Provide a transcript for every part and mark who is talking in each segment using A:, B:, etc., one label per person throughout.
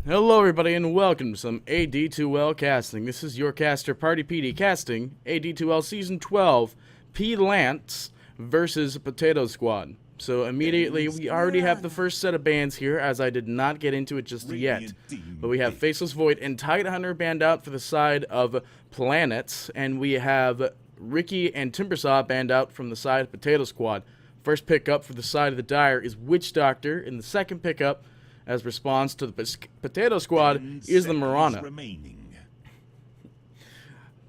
A: Hello everybody and welcome to some Ad2l casting. This is your caster Party PD casting Ad2l Season 12 LanETS versus Potato Squad. So immediately we already have the first set of bans here, as I did not get into it just yet. But we have Faceless Void and Tidehunter banned out for the side of LanETS, and we have Ricky and Timbersaw banned out from the side of Potato Squad. First pickup for the side of the Dire is Witch Doctor, and the second pickup as response to the Potato Squad is the Marana.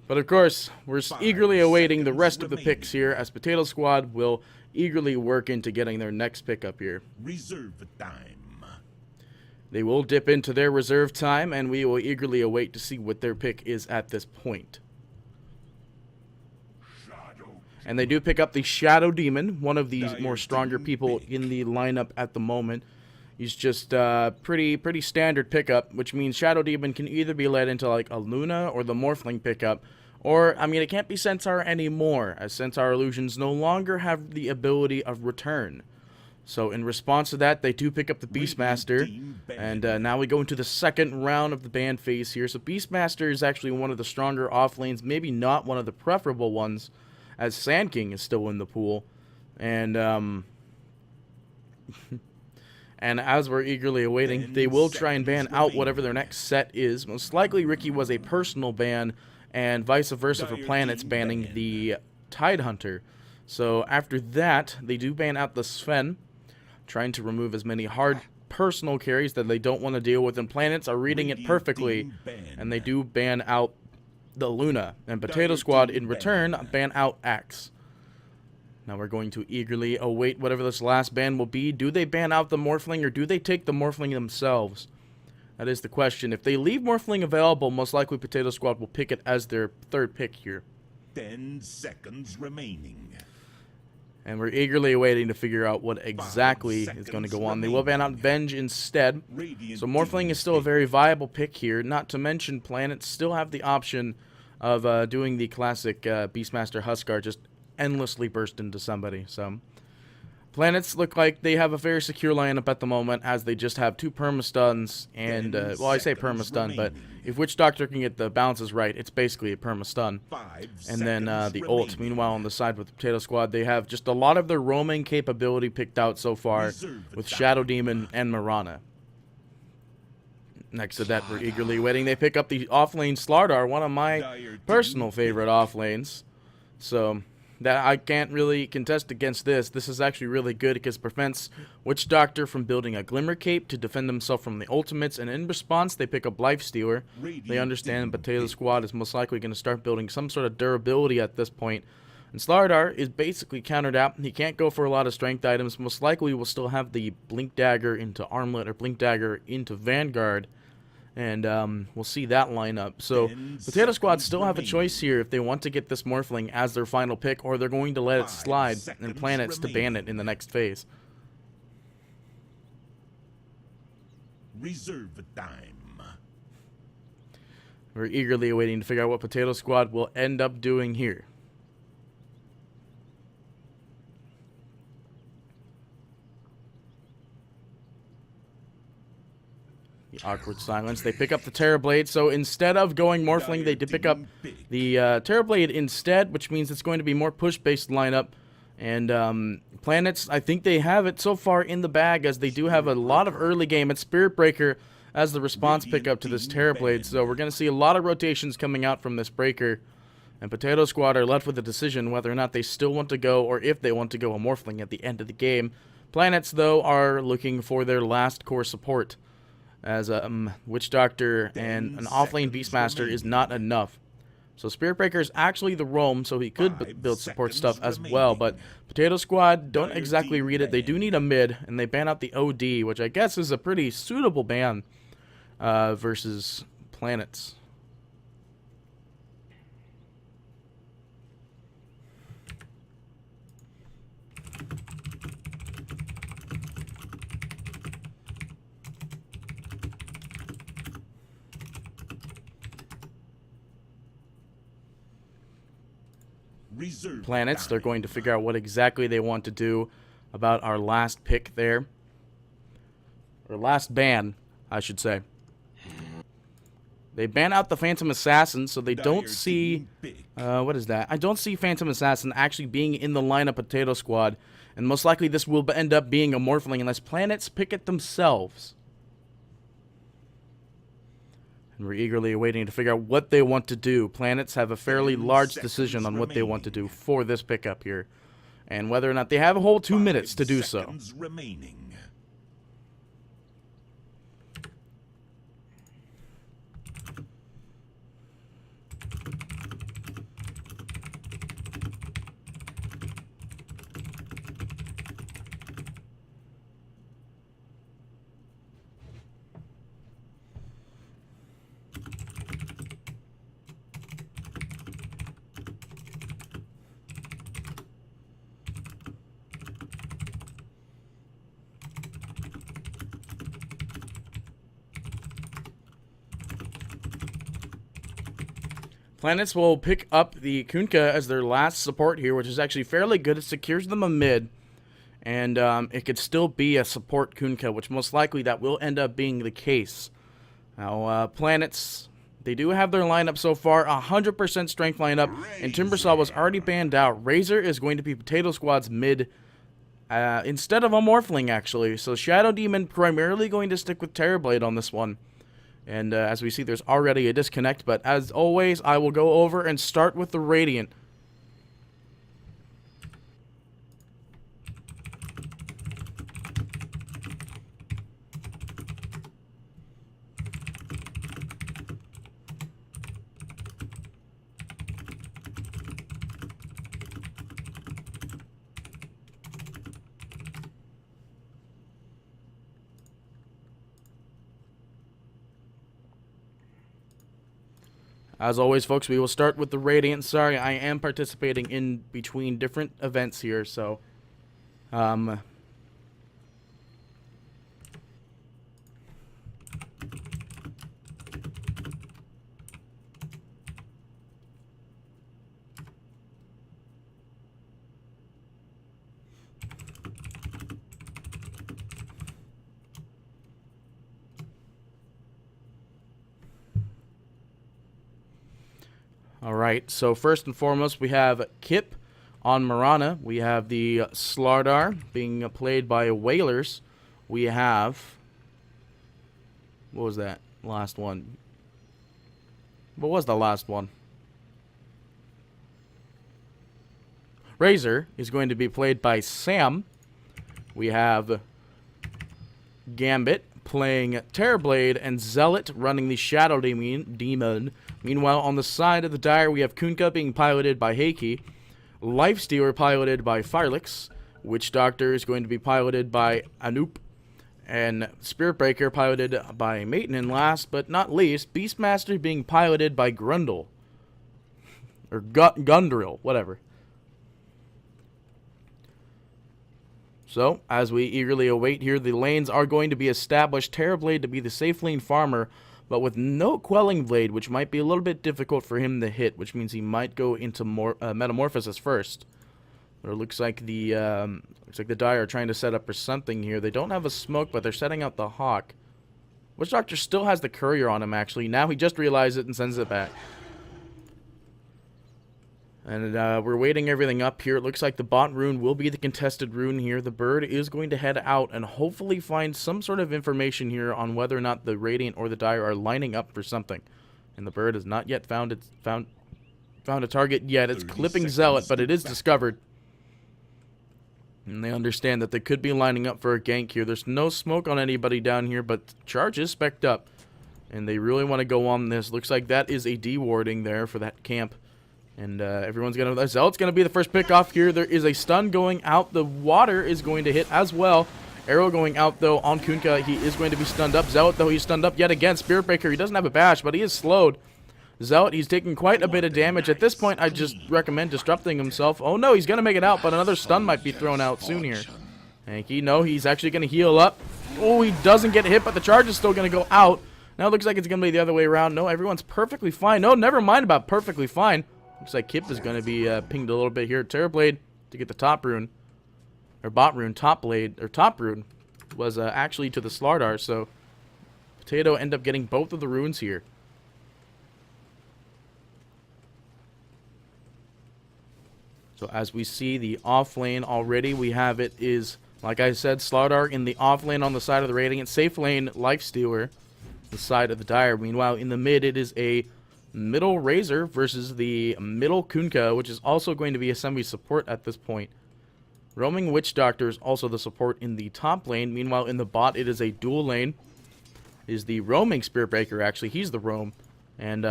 A: But of course, we're eagerly awaiting the rest of the picks here, as Potato Squad will eagerly work into getting their next pickup here.
B: Reserve time.
A: They will dip into their reserve time, and we will eagerly await to see what their pick is at this point. And they do pick up the Shadow Demon, one of the more stronger people in the lineup at the moment. He's just pretty standard pickup, which means Shadow Demon can either be led into like a Luna or the Morphling pickup, or, I mean, it can't be Centaur anymore, as Centaur illusions no longer have the ability of return. So in response to that, they do pick up the Beastmaster, and now we go into the second round of the ban phase here. So Beastmaster is actually one of the stronger off lanes, maybe not one of the preferable ones, as Sand King is still in the pool, and and as we're eagerly awaiting, they will try and ban out whatever their next set is. Most likely Ricky was a personal ban, and vice versa for LanETS banning the Tidehunter. So after that, they do ban out the Sven, trying to remove as many hard personal carries that they don't want to deal with, and LanETS are reading it perfectly, and they do ban out the Luna. And Potato Squad, in return, ban out Axe. Now we're going to eagerly await whatever this last ban will be. Do they ban out the Morphling, or do they take the Morphling themselves? That is the question. If they leave Morphling available, most likely Potato Squad will pick it as their third pick here.
B: 10 seconds remaining.
A: And we're eagerly awaiting to figure out what exactly is going to go on. They will ban out Venge instead. So Morphling is still a very viable pick here. Not to mention, LanETS still have the option of doing the classic Beastmaster Huskar, just endlessly burst into somebody. So LanETS look like they have a very secure lineup at the moment, as they just have two permastuns and well, I say permastun, but if Witch Doctor can get the balances right, it's basically a permastun. And then the ult. Meanwhile, on the side with the Potato Squad, they have just a lot of their roaming capability picked out so far with Shadow Demon and Marana. Next to that, we're eagerly waiting. They pick up the offlane Slardar, one of my personal favorite offlanes. So that I can't really contest against this. This is actually really good because it prevents Witch Doctor from building a Glimmer Cape to defend himself from the ultimates, and in response they pick up Life Stealer. They understand Potato Squad is most likely going to start building some sort of durability at this point. And Slardar is basically countered out. He can't go for a lot of strength items. Most likely will still have the Blink Dagger into Armlet or Blink Dagger into Vanguard. And we'll see that lineup. So Potato Squad still have a choice here if they want to get this Morphling as their final pick, or they're going to let it slide and LanETS to ban it in the next phase.
B: Reserve time.
A: We're eagerly awaiting to figure out what Potato Squad will end up doing here. Awkward silence. They pick up the Terrorblade, so instead of going Morphling, they did pick up the Terrorblade instead, which means it's going to be more push-based lineup. And LanETS, I think they have it so far in the bag, as they do have a lot of early game at Spirit Breaker as the response pickup to this Terrorblade. So we're going to see a lot of rotations coming out from this Breaker. And Potato Squad are left with a decision whether or not they still want to go, or if they want to go a Morphling at the end of the game. LanETS, though, are looking for their last core support, as Witch Doctor and an offlane Beastmaster is not enough. So Spirit Breaker is actually the roam, so he could build support stuff as well, but Potato Squad don't exactly read it. They do need a mid, and they ban out the OD, which I guess is a pretty suitable ban versus LanETS. LanETS, they're going to figure out what exactly they want to do about our last pick there. Or last ban, I should say. They ban out the Phantom Assassin, so they don't
B: Dire
A: see...
B: team pick.
A: what is that? I don't see Phantom Assassin actually being in the lineup Potato Squad. And most likely this will end up being a Morphling unless Planets pick it themselves. And we're eagerly awaiting to figure out what they want to do. Planets have a fairly
B: 10
A: large
B: seconds
A: decision on what they want to do
B: remaining.
A: for this pickup here. And whether or not they have a whole 2
B: 5
A: minutes to do so.
B: seconds remaining.
A: Planets will pick up the Kunkka as their last support here, which is actually fairly good. It secures them a mid, and it could still be a support Kunkka, which most likely that will end up being the case. Now, Planets, they do have their lineup so far, 100% strength lineup, and Timbersaw was already banned out. Razor is going to be Potato Squad's mid instead of a Morphling, actually. So Shadow Demon primarily going to stick with Terrorblade on this one. And as we see, there's already a disconnect. But as always, I will go over and start with the Radiant. As always, folks, we will start with the Radiant. Sorry, I am participating in between different events here, so... Alright, so first and foremost, we have Kip on Marana. We have the Slardar being played by Whalers. We have... What was that last one? What was the last one? Razor is going to be played by Sam. We have Gambit playing Terrorblade, and Zealot running the Shadow Demon. Meanwhile, on the side of the Dire, we have Kunkka being piloted by Heiki, Lifestealer piloted by Firelix, Witch Doctor is going to be piloted by Anoop, and Spirit Breaker piloted by Maiden, and last but not least, Beastmaster being piloted by Grundle. Or Gundrill, whatever. So, as we eagerly await here, the lanes are going to be established. Terrorblade to be the safe lane farmer, but with no Quelling Blade, which might be a little bit difficult for him to hit, which means he might go into Metamorphosis first. But it looks like the Dire are trying to set up for something here. They don't have a smoke, but they're setting out the Hawk. Witch Doctor still has the Courier on him, actually. Now he just realized it and sends it back. And we're waiting everything up here. It looks like the bot rune will be the contested rune here. The bird is going to head out and hopefully find some sort of information here on whether or not the Radiant or the Dire are lining up for something. And the bird has not yet found a target yet. It's clipping Zealot, but it is discovered. And they understand that they could be lining up for a gank here. There's no smoke on anybody down here, but charge is spec'd up. And they really want to go on this. Looks like that is a dewarding there for that camp. And everyone's going to... Zealot's going to be the first pick off here. There is a stun going out. The water is going to hit as well. Arrow going out, though, on Kunkka. He is going to be stunned up. Zealot, though, he's stunned up yet again. Spirit Breaker, he doesn't have a bash, but he is slowed. Zealot, he's taking quite a bit of damage. At this point, I just recommend disrupting himself. Oh, no, he's going to make it out, but another stun might be thrown out soon here. Hanky, no, he's actually going to heal up. Oh, he doesn't get hit, but the charge is still going to go out. Now it looks like it's going to be the other way around. No, everyone's perfectly fine. No, never mind about perfectly fine. Looks like Kip is going to be pinged a little bit here. Terrorblade to get the top rune. Or bot rune, top blade, or top rune was actually to the Slardar, so Potato end up getting both of the runes here. So as we see the off lane already, we have it is, like I said, Slardar in the off lane on the side of the Radiant, safe lane Lifestealer, the side of the Dire. Meanwhile, in the mid, it is a middle Razor versus the middle Kunkka, which is also going to be a semi-support at this point. Roaming Witch Doctor is also the support in the top lane. Meanwhile, in the bot, it is a dual lane. It is the roaming Spirit Breaker, actually. He's the roam. And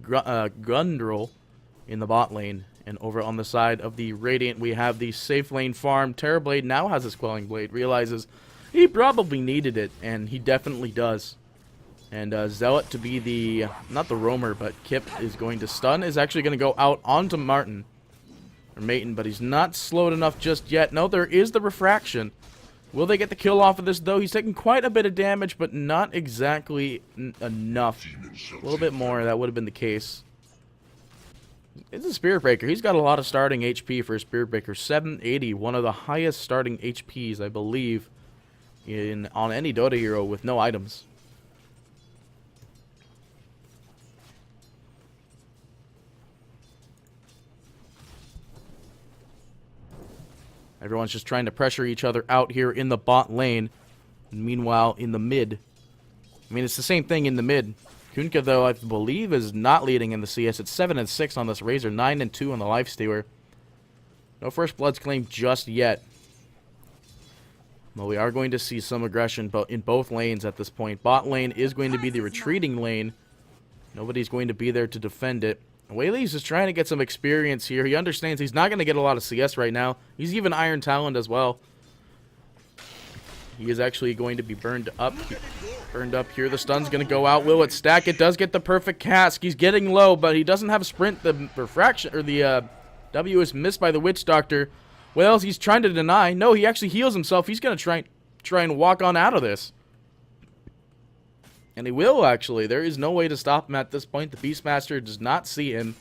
A: Gundrel in the bot lane. And over on the side of the Radiant, we have the safe lane farm. Terrorblade now has his Quelling Blade. Realizes he probably needed it, and he definitely does. And Zealot to be the, not the roamer, but Kip is going to stun. Is actually going to go out onto Martin. Or Maiden, but he's not slowed enough just yet. No, there is the refraction. Will they get the kill off of this, though? He's taking quite a bit of damage, but not exactly enough. A little bit more, that would have been the case. It's a Spirit Breaker. He's got a lot of starting HP for a Spirit Breaker. 780, one of the highest starting HPs, I believe, on any Dota hero with no items. Everyone's just trying to pressure each other out here in the bot lane. And meanwhile, in the mid, I mean, it's the same thing in the mid. Kunkka, though, I believe, is not leading in the CS. It's 7-6 on this Razor, 9-2 on the Lifestealer. No first bloods claimed just yet. Well, we are going to see some aggression in both lanes at this point. Bot lane is going to be the retreating lane. Nobody's going to be there to defend it. Whaley's just trying to get some experience here. He understands he's not going to get a lot of CS right now. He's even Iron Taloned as well. He is actually going to be burned up. Burned up here. The stun's going to go out. Will it stack? It does get the perfect cast. He's getting low, but he doesn't have a sprint. The refraction, or the W is missed by the Witch Doctor. Well, he's trying to deny. No, he actually heals himself. He's going to try and walk on out of this. And he will, actually. There is no way to stop him at this point. The Beastmaster does not see him.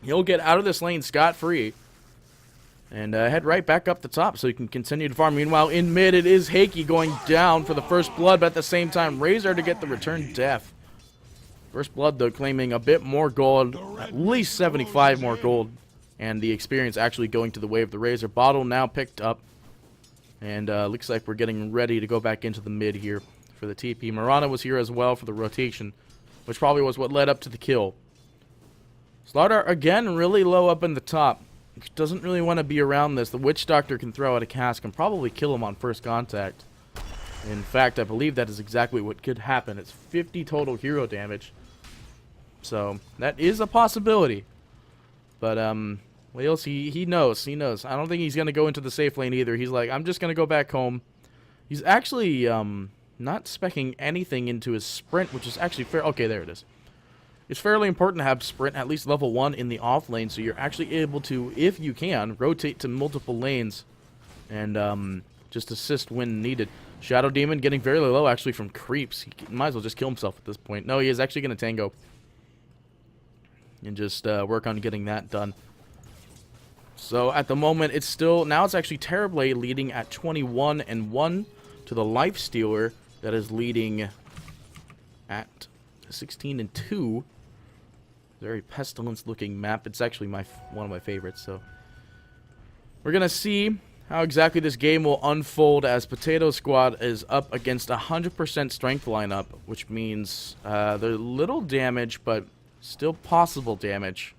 A: He'll get out of this lane scot-free. And head right back up the top so he can continue to farm. Meanwhile, in mid, it is Heiki going down for the first blood. But at the same time, Razor to get the return death. First blood, though, claiming a bit more gold. At least 75 more gold. And the experience actually going to the way of the Razor. Bottle now picked up. And looks like we're getting ready to go back into the mid here for the TP. Mirana was here as well for the rotation, which probably was what led up to the kill. Slardar, again, really low up in the top. He doesn't really want to be around this. The Witch Doctor can throw out a cast and probably kill him on first contact. In fact, I believe that is exactly what could happen. It's 50 total hero damage. So, that is a possibility. But, Wales, he knows. He knows. I don't think he's going to go into the safe lane either. He's like, I'm just going to go back home. He's actually, not speccing anything into his sprint, which is actually fair. Okay, there it is. It's fairly important to have sprint at least level 1 in the off lane, so you're actually able to, if you can, rotate to multiple lanes and just assist when needed. Shadow Demon getting very low actually from creeps. He might as well just kill himself at this point. No, he is actually going to tango and just work on getting that done. So at the moment, it's still, now it's actually Terrorblade leading at 21-1 to the Lifestealer that is leading at 16-2. Very pestilence looking map. It's actually one of my favorites. So we're gonna see how exactly this game will unfold as Potato Squad is up against 100% strength lineup, which means they're little damage but still possible damage.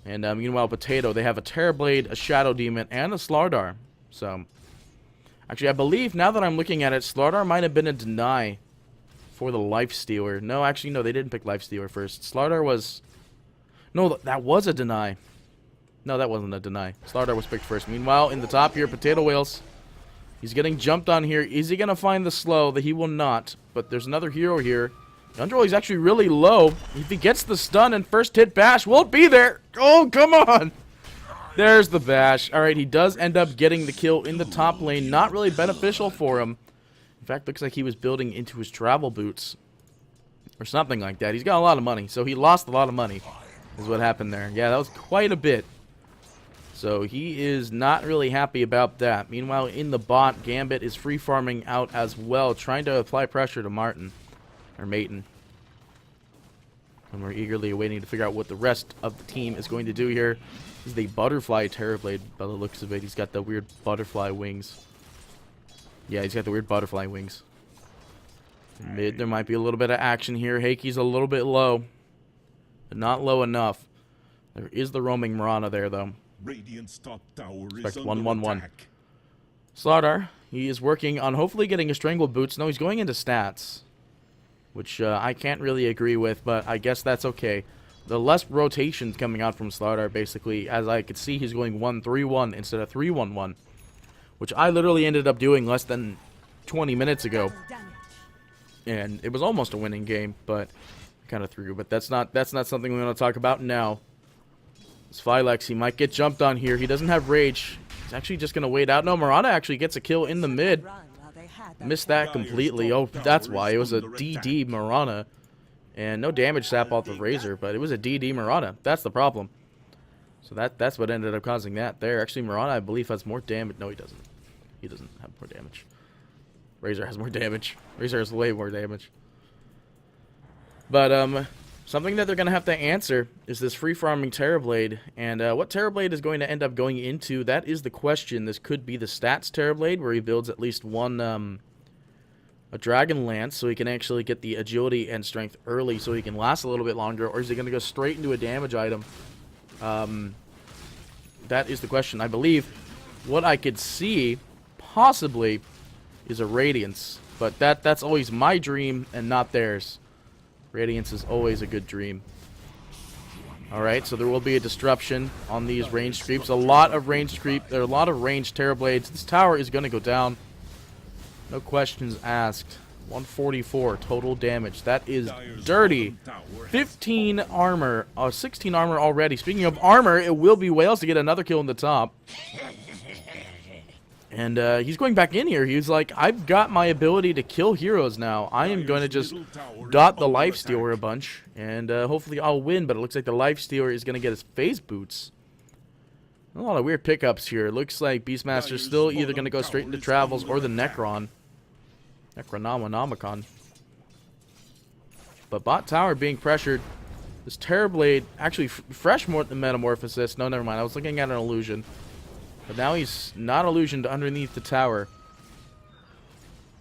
A: And meanwhile, Potato, they have a Terrorblade, a Shadow Demon, and a Slardar. So actually, I believe, now that I'm looking at it, Slardar might have been a deny for the Lifestealer. No, actually, no, they didn't pick Lifestealer first. Slardar was... No, that was a deny. No, that wasn't a deny. Slardar was picked first. Meanwhile, in the top here, Potato Whales. He's getting jumped on here. Is he going to find the slow? That he will not. But there's another hero here. Gundrel, he's actually really low. If he gets the stun and first hit bash, won't be there. Oh, come on. There's the bash. Alright, he does end up getting the kill in the top lane. Not really beneficial for him. In fact, looks like he was building into his travel boots. Or something like that. He's got a lot of money, so he lost a lot of money. Is what happened there. Yeah, that was quite a bit. So he is not really happy about that. Meanwhile, in the bot, Gambit is free farming out as well, trying to apply pressure to Martin. Or Maiden. And we're eagerly waiting to figure out what the rest of the team is going to do here. This is the butterfly Terrorblade by the looks of it. He's got the weird butterfly wings. Yeah, he's got the weird butterfly wings. Mid, there might be a little bit of action here. Heiki's a little bit low, but not low enough. There is the roaming Mirana there, though.
B: Radiant's top tower
A: Expect
B: is
A: 1-1-1.
B: under attack.
A: Slardar, he is working on hopefully getting a Strangled Boots. No, he's going into stats, which I can't really agree with, but I guess that's okay. The less rotations coming out from Slardar, basically, as I could see, he's going 1-3-1 instead of 3-1-1, which I literally ended up doing less than 20 minutes ago. And it was almost a winning game, but kind of threw. But that's not something we want to talk about now. This Phylex, he might get jumped on here. He doesn't have rage. He's actually just going to wait out. No, Mirana actually gets a kill in the mid. Missed that completely. Oh, that's why. It was a DD Mirana. And no damage sap off the Razor, but it was a DD Mirana. That's the problem. So that's what ended up causing that there. Actually, Mirana, I believe, has more damage. No, he doesn't. He doesn't have more damage. Razor has more damage. Razor has way more damage. But, something that they're going to have to answer is this free farming Terrorblade. And what Terrorblade is going to end up going into, that is the question. This could be the stats Terrorblade, where he builds at least one, a Dragon Lance, so he can actually get the agility and strength early, so he can last a little bit longer. Or is he going to go straight into a damage item? That is the question. I believe what I could see, possibly, is a Radiance. But that's always my dream and not theirs. Radiance is always a good dream. Alright, so there will be a disruption on these ranged creeps. A lot of ranged creep. There are a lot of ranged Terrorblades. This tower is going to go down. No questions asked. 144 total damage. That is dirty. 15 armor. 16 armor already. Speaking of armor, it will be Wales to get another kill in the top. And he's going back in here. He's like, I've got my ability to kill heroes now. I am going to just dot the Lifestealer a bunch. And hopefully I'll win. But it looks like the Lifestealer is going to get his phase boots. A lot of weird pickups here. It looks like Beastmaster's still either going to go straight into Travels or the Necron. Necronomicon. But bot tower being pressured. This Terrorblade, actually fresh Metamorphosis. No, never mind. I was looking at an illusion. But now he's not illusioned underneath the tower.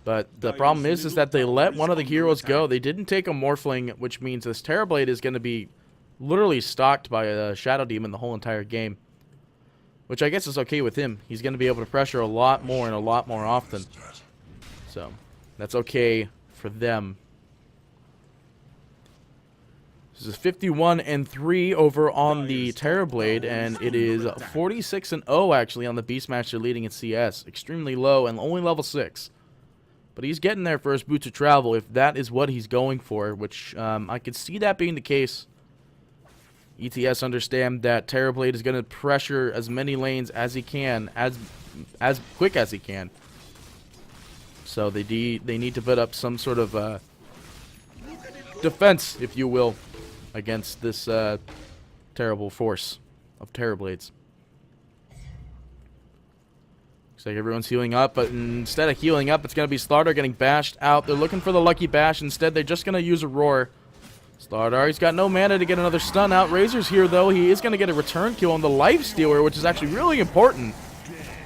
A: But the problem is that they let one of the heroes go. They didn't take a Morphling, which means this Terrorblade is going to be literally stalked by a Shadow Demon the whole entire game. Which I guess is okay with him. He's going to be able to pressure a lot more and a lot more often. So, that's okay for them. This is 51-3 over on the Terrorblade, and it is 46-0 actually on the Beastmaster leading in CS. Extremely low and only level 6. But he's getting there for his Boots of Travel if that is what he's going for, which I could see that being the case. ETS understand that Terrorblade is going to pressure as many lanes as he can, as quick as he can. So they need to put up some sort of defense, if you will, against this terrible force of Terrorblades. Looks like everyone's healing up, but instead of healing up, it's going to be Slardar getting bashed out. They're looking for the Lucky Bash. Instead, they're just going to use a Roar. Slardar, he's got no mana to get another stun out. Razor's here, though. He is going to get a return kill on the Lifestealer, which is actually really important.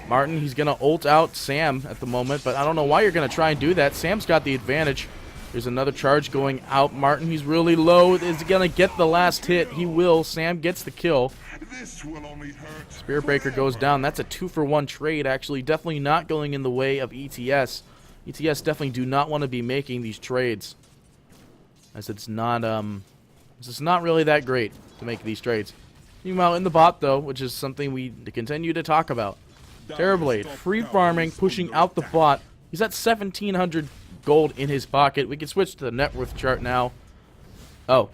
A: Martin, he's going to ult out Sam at the moment, but I don't know why you're going to try and do that. Sam's got the advantage. There's another charge going out. Martin, he's really low. Is he going to get the last hit? He will. Sam gets the kill. Spirit Breaker goes down. That's a 2-for-1 trade, actually. Definitely not going in the way of ETS. ETS definitely do not want to be making these trades, as it's not really that great to make these trades. Meanwhile, in the bot, though, which is something we continue to talk about, Terrorblade, free farming, pushing out the bot. He's at 1,700 gold in his pocket. We can switch to the net worth chart now. Oh,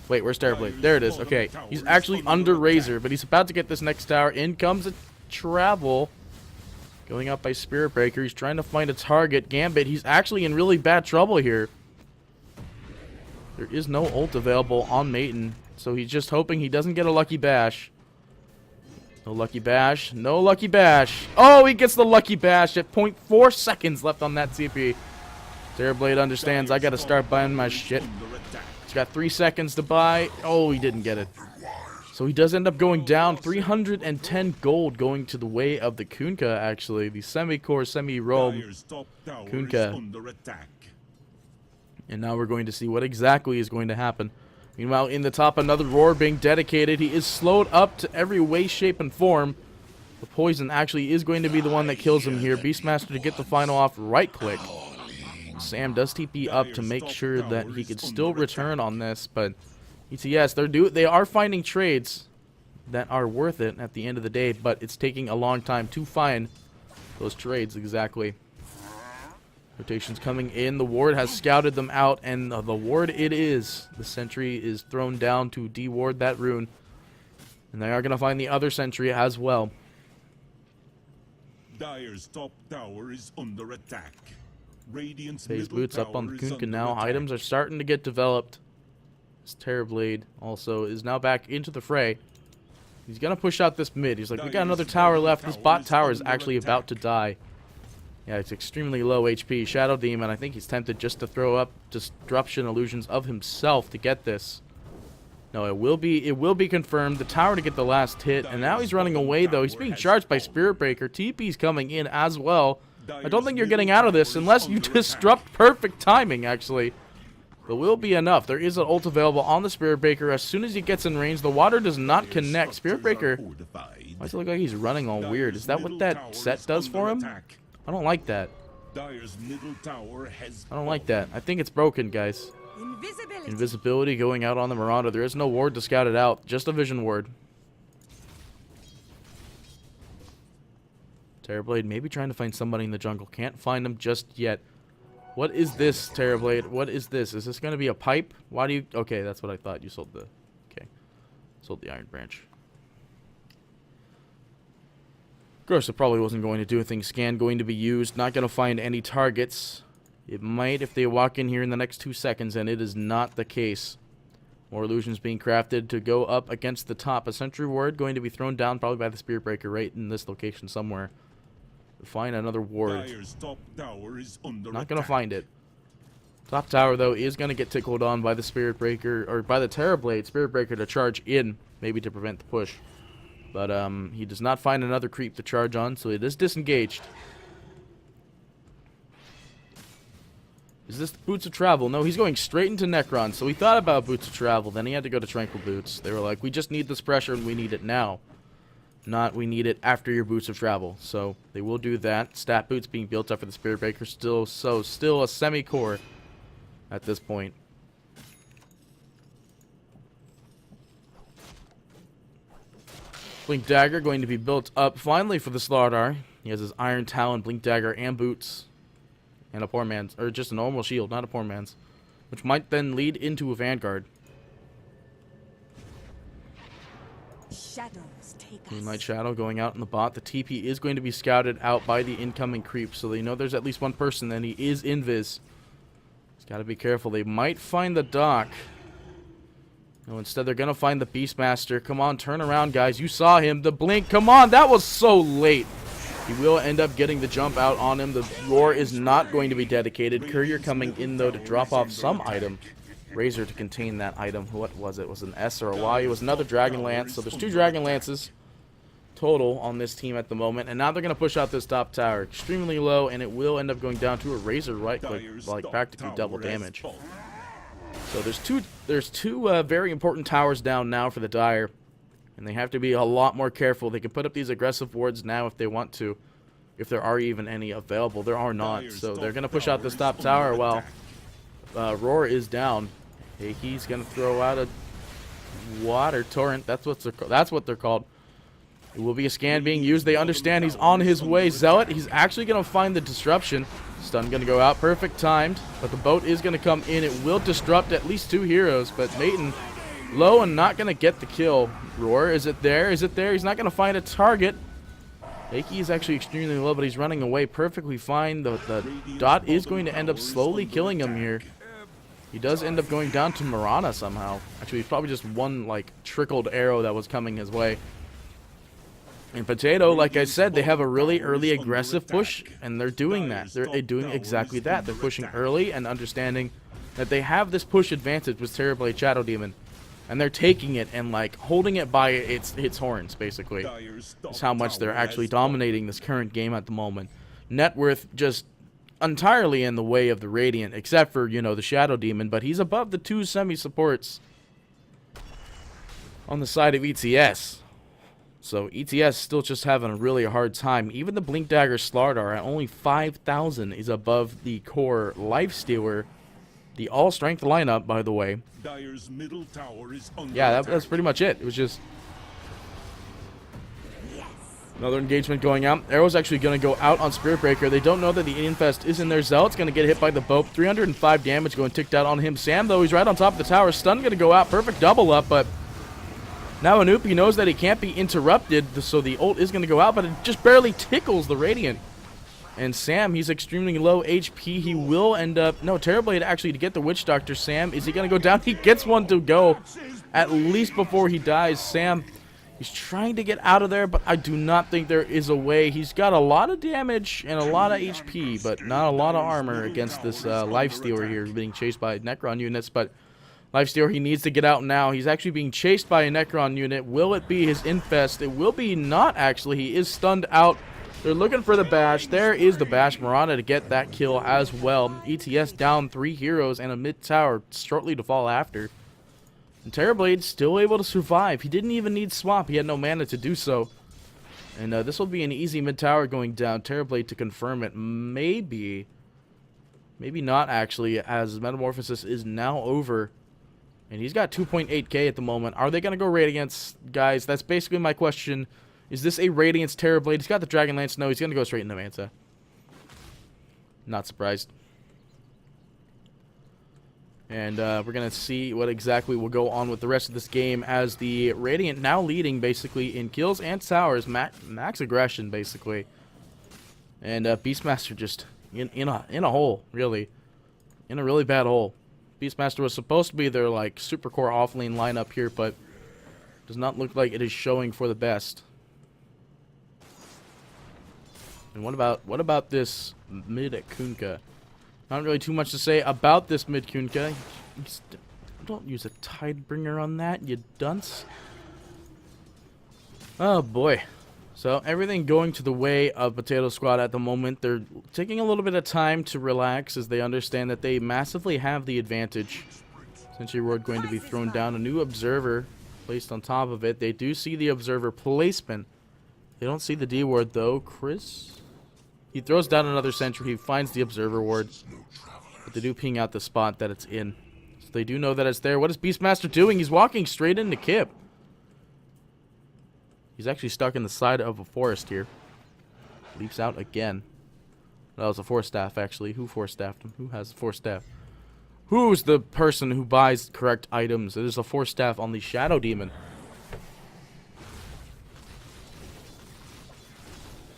A: wait, where's Terrorblade? There it is. Okay, he's actually under Razor, but he's about to get this next tower. In comes a Travel. Going up by Spirit Breaker. He's trying to find a target. Gambit, he's actually in really bad trouble here. There is no ult available on Maiden, so he's just hoping he doesn't get a Lucky Bash. No Lucky Bash. No Lucky Bash. Oh, he gets the Lucky Bash at 0.4 seconds left on that TP. Terrorblade understands I gotta start buying my shit. He's got 3 seconds to buy. Oh, he didn't get it. So he does end up going down. 310 gold going to the way of the Kunkka, actually. The semi-core, semi-roam Kunkka. And now we're going to see what exactly is going to happen. Meanwhile, in the top, another roar being dedicated. He is slowed up to every way, shape, and form. The poison actually is going to be the one that kills him here. Beastmaster to get the final off. Right-click. Sam does TP up to make sure that he could still return on this, but ETS, they are finding trades that are worth it at the end of the day, but it's taking a long time to find those trades exactly. Rotations coming in. The ward has scouted them out, and the ward it is. The sentry is thrown down to de-ward that rune, and they are going to find the other sentry as well.
B: Dire's top tower is under attack. Radiant's
A: Phase
B: middle
A: boots up
B: tower
A: on the
B: is
A: Kunkka
B: under
A: now.
B: attack.
A: Items are starting to get developed. This Terrorblade also is now back into the fray. He's going to push out this mid. He's like, we got another tower left. This bot tower is actually about to die. Yeah, it's extremely low HP. Shadow Demon, I think he's tempted just to throw up disruption illusions of himself to get this. No, it will be confirmed. The tower to get the last hit. And now he's running away, though. He's being charged by Spirit Breaker. TP's coming in as well. I don't think you're getting out of this unless you disrupt. Perfect timing, actually. There will be enough. There is an ult available on the Spirit Breaker. As soon as he gets in range, the water does not connect. Spirit Breaker, why does it look like he's running all weird? Is that what that set does for him? I don't like that. I don't like that. I think it's broken, guys. Invisibility going out on the Marauder. There is no ward to scout it out. Just a vision ward. Terrorblade maybe trying to find somebody in the jungle. Can't find him just yet. What is this, Terrorblade? What is this? Is this going to be a pipe? Why do you... Okay, that's what I thought. You sold the... Okay. Sold the Iron Branch. Of course, it probably wasn't going to do anything. Scan going to be used. Not going to find any targets. It might if they walk in here in the next 2 seconds, and it is not the case. More illusions being crafted to go up against the top. A sentry ward going to be thrown down probably by the Spirit Breaker right in this location somewhere. Find another ward. Not going to find it. Top tower, though, is going to get tickled on by the Spirit Breaker, or by the Terrorblade. Spirit Breaker to charge in, maybe to prevent the push. But he does not find another creep to charge on, so it is disengaged. Is this Boots of Travel? No, he's going straight into Necron. So he thought about Boots of Travel, then he had to go to Tranquil Boots. They were like, we just need this pressure and we need it now. Not we need it after your Boots of Travel. So they will do that. Stat Boots being built up for the Spirit Breaker. Still a semi-core at this point. Blink Dagger going to be built up finally for the Slardar. He has his Iron Talon, Blink Dagger, and Boots. And a poor man's, or just a normal shield, not a poor man's. Which might then lead into a Vanguard. Moonlight Shadow going out in the bot. The TP is going to be scouted out by the incoming creep, so they know there's at least one person, and he is invis. He's got to be careful. They might find the dock. No, instead they're going to find the Beastmaster. Come on, turn around, guys. You saw him. The blink. Come on, that was so late. He will end up getting the jump out on him. The roar is not going to be dedicated. Courier coming in, though, to drop off some item. Razor to contain that item. What was it? Was it an S or a Y? It was another Dragon Lance. So there's 2 Dragon Lances total on this team at the moment. And now they're going to push out this top tower. Extremely low, and it will end up going down to a Razor right click, like practically double damage. So there's two very important towers down now for the Dire. And they have to be a lot more careful. They can put up these aggressive wards now if they want to. If there are even any available. There are not. So they're going to push out this top tower while Roar is down. Hey, he's going to throw out a water torrent. That's what they're called. It will be a scan being used. They understand he's on his way. Zealot, he's actually going to find the disruption. Stun going to go out. Perfect timed. But the boat is going to come in. It will disrupt at least 2 heroes. But Maton low and not going to get the kill. Roar, is it there? Is it there? He's not going to find a target. Aki is actually extremely low, but he's running away perfectly fine. The dot is going to end up slowly killing him here. He does end up going down to Mirana somehow. Actually, it's probably just one, like, trickled arrow that was coming his way. And Potato, like I said, they have a really early aggressive push, and they're doing that. They're doing exactly that. They're pushing early and understanding that they have this push advantage with Terrorblade Shadow Demon. And they're taking it and, like, holding it by its horns, basically. That's how much they're actually dominating this current game at the moment. Net worth just entirely in the way of the Radiant, except for, you know, the Shadow Demon. But he's above the 2 semi-supports on the side of ETS. So ETS still just having a really hard time. Even the Blink Dagger Slardar at only 5,000 is above the core Lifestealer. The all-strength lineup, by the way.
B: Dire's middle tower is under
A: That's pretty much it. It was just another engagement going out. Arrow's actually going to go out on Spirit Breaker. They don't know that the Infest is in there. Zealot's going to get hit by the boat. 305 damage going ticked out on him. Sam, though, he's right on top of the tower. Stun going to go out. Perfect double up, but now Anupi knows that he can't be interrupted, so the ult is going to go out, but it just barely tickles the Radiant. And Sam, he's extremely low HP. He will end up... No, Terrorblade actually to get the Witch Doctor. Sam, is he going to go down? He gets one to go at least before he dies. Sam, he's trying to get out of there, but I do not think there is a way. He's got a lot of damage and a lot of HP, but not a lot of armor against this Lifestealer here being chased by Necron units. But Lifestealer, he needs to get out now. He's actually being chased by a Necron unit. Will it be his Infest? It will be not, actually. He is stunned out. They're looking for the Bash. There is the Bash. Mirana to get that kill as well. ETS down 3 heroes and a mid-tower shortly to fall after. And Terrorblade still able to survive. He didn't even need swap. He had no mana to do so. And this will be an easy mid-tower going down. Terrorblade to confirm it. Maybe not, actually, as Metamorphosis is now over. And he's got 2.8k at the moment. Are they going to go Radiance? Guys, that's basically my question. Is this a Radiance Terrorblade? He's got the Dragon Lance. No, he's going to go straight into Manta. Not surprised. And we're going to see what exactly will go on with the rest of this game as the Radiant now leading basically in kills and towers. Max aggression, basically. And Beastmaster just in a hole, really. In a really bad hole. Beastmaster was supposed to be their, like, super core offlane lineup here, but does not look like it is showing for the best. And what about this mid at Kunkka? Not really too much to say about this mid Kunkka. Don't use a Tidebringer on that, you dunce. Oh boy. So everything going to the way of Potato Squad at the moment. They're taking a little bit of time to relax as they understand that they massively have the advantage. Sentry Ward going to be thrown down. A new Observer placed on top of it. They do see the Observer placement. They don't see the D Ward though. Chris? He throws down another Sentry. He finds the Observer Ward. But they do ping out the spot that it's in. So they do know that it's there. What is Beastmaster doing? He's walking straight into Kip. He's actually stuck in the side of a forest here. Leaps out again. That was a Force Staff, actually. Who Force Staffed him? Who has a Force Staff? Who's the person who buys correct items? It is a Force Staff on the Shadow Demon.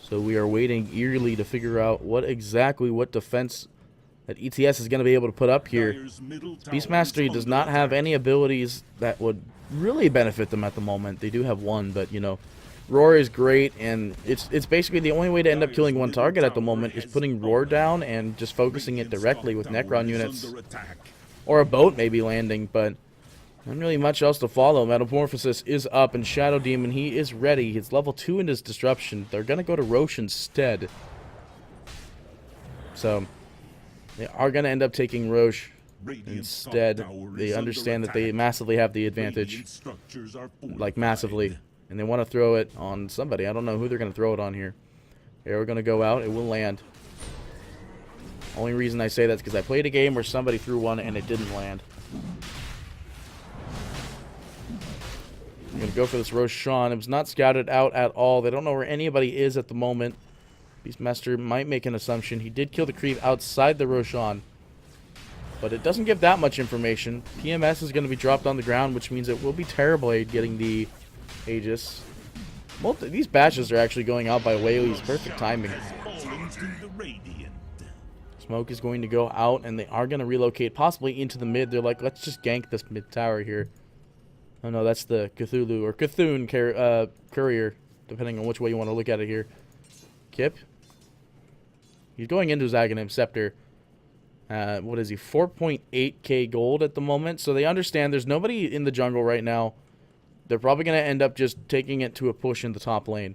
A: So we are waiting eagerly to figure out what defense that ETS is going to be able to put up here. Beastmaster does not have any abilities that would really benefit them at the moment. They do have one, but, you know, Roar is great, and it's basically the only way to end up killing one target at the moment is putting Roar down and just focusing it directly with Necron units. Or a boat maybe landing, but not really much else to follow. Metamorphosis is up, and Shadow Demon, he is ready. He's level 2 in his Disruption. They're going to go to Roche instead. So they are going to end up taking Roche instead. They understand that they massively have the advantage. Like, massively. And they want to throw it on somebody. I don't know who they're going to throw it on here. Arrow going to go out. It will land. Only reason I say that's because I played a game where somebody threw one and it didn't land. I'm going to go for this Roshan. It was not scouted out at all. They don't know where anybody is at the moment. Beastmaster might make an assumption. He did kill the creep outside the Roshan. But it doesn't give that much information. PMS is going to be dropped on the ground, which means it will be Terrorblade getting the Aegis. These bashes are actually going out by Whaley's. Perfect timing. Smoke is going to go out, and they are going to relocate possibly into the mid. They're like, let's just gank this mid tower here. Oh no, that's the Cthulhu or Cthulhu courier, depending on which way you want to look at it here. Kip. He's going into his Aghanim Scepter. What is he? 4.8k gold at the moment. So they understand there's nobody in the jungle right now. They're probably going to end up just taking it to a push in the top lane.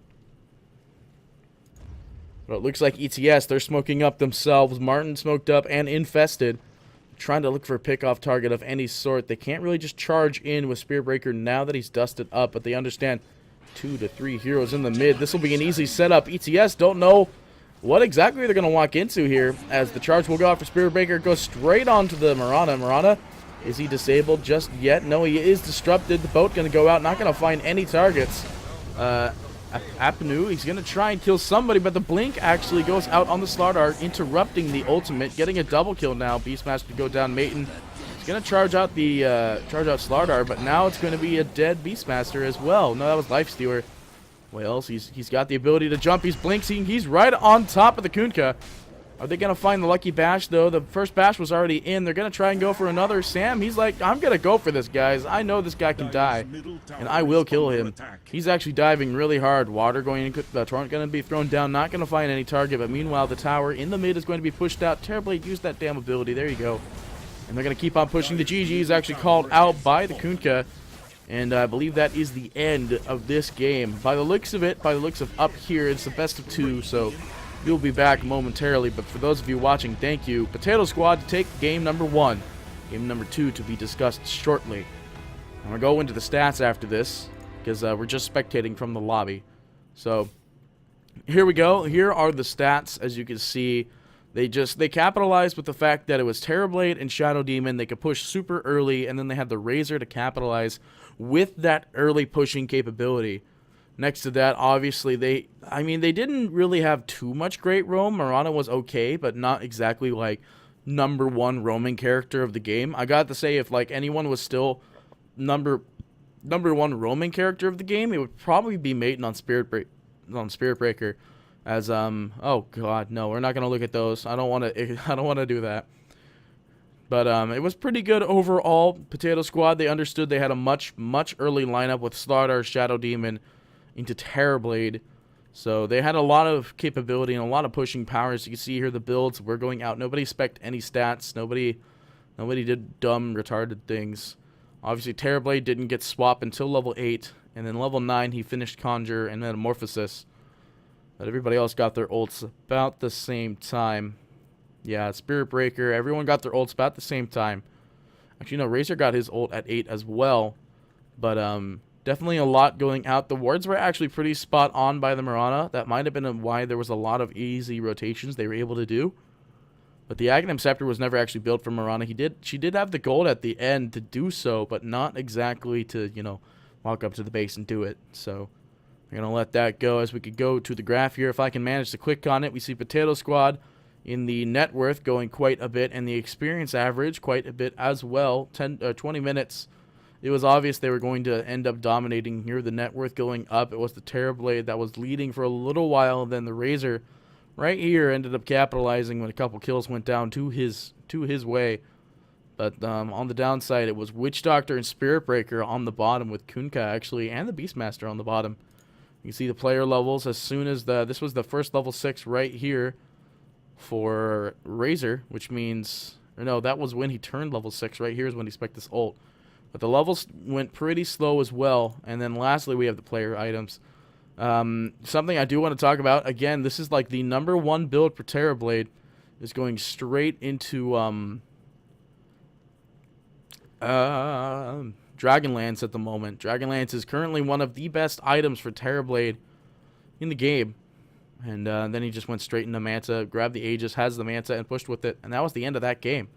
A: But it looks like ETS, they're smoking up themselves. Martin smoked up and infested. Trying to look for a pick-off target of any sort. They can't really just charge in with Spear Breaker now that he's dusted up. But they understand 2 to 3 heroes in the mid. This will be an easy setup. ETS don't know what exactly they're going to walk into here, as the charge will go out for Spirit Breaker. Goes straight onto the Mirana. Mirana, is he disabled just yet? No, he is disrupted. The boat going to go out, not going to find any targets. Ad2l, he's going to try and kill somebody, but the blink actually goes out on the Slardar, interrupting the ultimate, getting a double kill now. Beastmaster to go down Maiden. He's going to charge out the Slardar, but now it's going to be a dead Beastmaster as well. No, that was Lifestealer. Wales, he's got the ability to jump. He's blinking. He's right on top of the Kunkka. Are they going to find the lucky bash, though? The first bash was already in. They're going to try and go for another. Sam, he's like, I'm going to go for this, guys. I know this guy can die, and I will kill him. He's actually diving really hard. Water going in. The torrent going to be thrown down. Not going to find any target, but meanwhile, the tower in the mid is going to be pushed out. Terrorblade used that damn ability. There you go. And they're going to keep on pushing. The GG is actually called out by the Kunkka. And I believe that is the end of this game. By the looks of it, by the looks of up here, it's the best of 2, so you'll be back momentarily. But for those of you watching, thank you. Potato Squad to take game number 1. Game number 2 to be discussed shortly. I'm going to go into the stats after this, because we're just spectating from the lobby. So, here we go. Here are the stats, as you can see. They capitalized with the fact that it was Terrorblade and Shadow Demon. They could push super early, and then they had the Razor to capitalize with that early pushing capability. Next to that, obviously, they didn't really have too much great roam. Mirana was okay, but not exactly like #1 roaming character of the game. I got to say, if like anyone was still number 1 roaming character of the game, it would probably be Maiden on Spirit Breaker. As oh god, no, we're not gonna look at those. I don't want to do that. But it was pretty good overall. Potato Squad, they understood they had a much early lineup with Slardar, Shadow Demon into Terrorblade. So they had a lot of capability and a lot of pushing power. As you can see here, the builds were going out. Nobody spec'd any stats. Nobody did dumb, retarded things. Obviously, Terrorblade didn't get swapped until level 8, and then level 9 he finished Conjure and Metamorphosis. But everybody else got their ults about the same time. Yeah, Spirit Breaker, everyone got their ults about the same time. Actually, no, Razor got his ult at 8 as well. But definitely a lot going out. The wards were actually pretty spot on by the Mirana. That might have been why there was a lot of easy rotations they were able to do. But the Aghanim Scepter was never actually built for Mirana. She did have the gold at the end to do so, but not exactly to, you know, walk up to the base and do it. So we're going to let that go as we could go to the graph here. If I can manage to click on it, we see Potato Squad in the net worth going quite a bit, and the experience average quite a bit as well. 20 minutes. It was obvious they were going to end up dominating here. The net worth going up. It was the Terrorblade that was leading for a little while. Then the Razor right here ended up capitalizing when a couple kills went down to his way. But on the downside, it was Witch Doctor and Spirit Breaker on the bottom, with Kunkka actually and the Beastmaster on the bottom. You can see the player levels as soon as this was the first level 6 right here for Razor, which means, or no, that was when he turned level 6. Right here is when he spec'd this ult. But the levels went pretty slow as well. And then lastly, we have the player items. Something I do want to talk about, again, this is like the #1 build for Terrorblade, is going straight into Dragonlance at the moment. Dragonlance is currently one of the best items for Terrorblade in the game. And then he just went straight into Manta, grabbed the Aegis, has the Manta, and pushed with it. And that was the end of that game.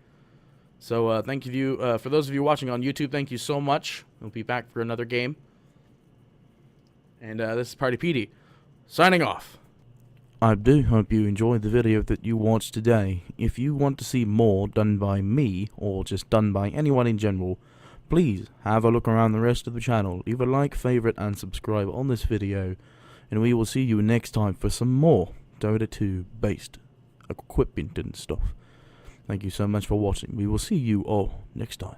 A: So thank you, for those of you watching on YouTube, thank you so much. We'll be back for another game. And this is Party PD, signing off. I do hope you enjoyed the video that you watched today. If you want to see more done by me, or just done by anyone in general, please have a look around the rest of the channel. Leave a like, favorite, and subscribe on this video. And we will see you next time for some more Dota 2 based equipment and stuff. Thank you so much for watching. We will see you all next time.